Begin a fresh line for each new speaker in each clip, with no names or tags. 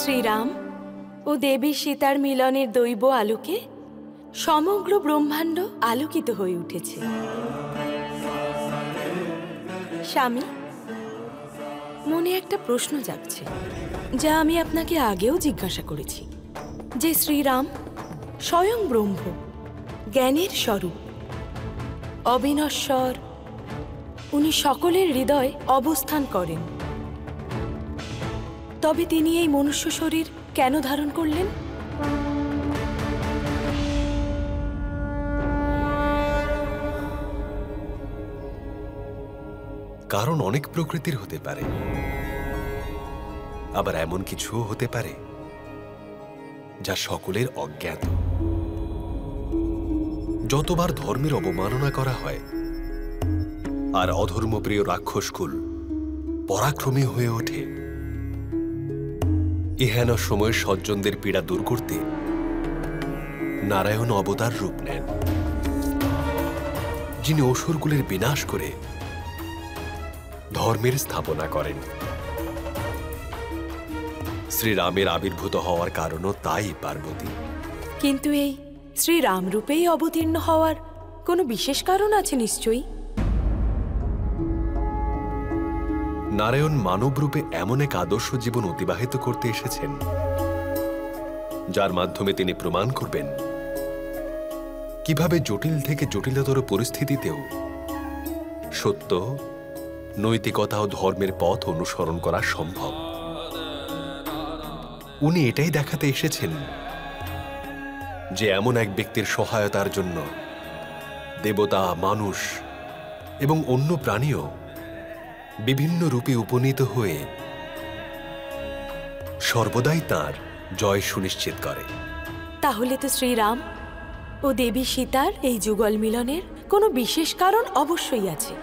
শ্রীরাম ও দেবী সীতার মিলনের দৈব আলোকে সমগ্র ব্রহ্মাণ্ড আলোকিত হয়ে উঠেছে। স্বামী, মনে একটা প্রশ্ন জাগছে, যা আমি আপনাকে আগেও জিজ্ঞাসা করেছি, যে শ্রীরাম স্বয়ং ব্রহ্ম, জ্ঞানের স্বরূপ, অবিনশ্বর, উনি সকলের হৃদয়ে অবস্থান করেন, তবে তিনি এই মনুষ্য শরীর কেন ধারণ করলেন?
কারণ অনেক প্রকৃতির হতে পারে, আবার এমন কিছুও হতে পারে যা সকলের অজ্ঞাত। যতবার ধর্মের অবমাননা করা হয় আর অধর্মপ্রিয় রাক্ষসকুল পরাক্রমী হয়ে ওঠে, এহেন সময়ের সজ্জনদের পীড়া দূর করতে নারায়ণ অবতার রূপ নেন, যিনি অসুরকুলের বিনাশ করে ধর্মের স্থাপনা করেন। শ্রীরামের আবির্ভূত হওয়ার কারণও তাই পার্বতী।
কিন্তু এই শ্রীরাম রূপেই অবতীর্ণ হওয়ার কোনো বিশেষ কারণ আছে নিশ্চয়ই।
নারায়ণ মানব রূপে এমন এক আদর্শ জীবন অতিবাহিত করতে এসেছেন, যার মাধ্যমে তিনি প্রমাণ করবেন কিভাবে জটিল থেকে জটিলতর পরিস্থিতিতেও সত্য, নৈতিকতা ও ধর্মের পথ অনুসরণ করা সম্ভব। উনি এটাই দেখাতে এসেছেন যে এমন এক ব্যক্তির সহায়তার জন্য দেবতা, মানুষ এবং অন্য প্রাণীও বিভিন্ন রূপে উপনীত হয়ে সর্বদাই তাঁর জয় সুনিশ্চিত করে।
তাহলে তো শ্রীরাম ও দেবী সীতার এই যুগল মিলনের কোনো বিশেষ কারণ অবশ্যই আছে।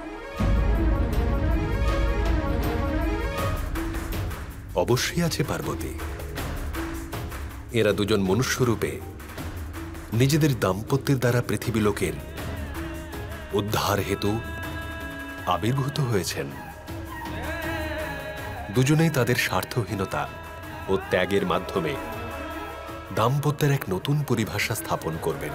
অবশ্যই আছে পার্বতী। এরা দুজন মনুষ্যরূপে নিজেদের দাম্পত্যের দ্বারা পৃথিবী লোকের উদ্ধার হেতু আবির্ভূত হয়েছেন। দুজনেই তাদের স্বার্থহীনতা ও ত্যাগের মাধ্যমে দাম্পত্যের এক নতুন পরিভাষা স্থাপন করবেন।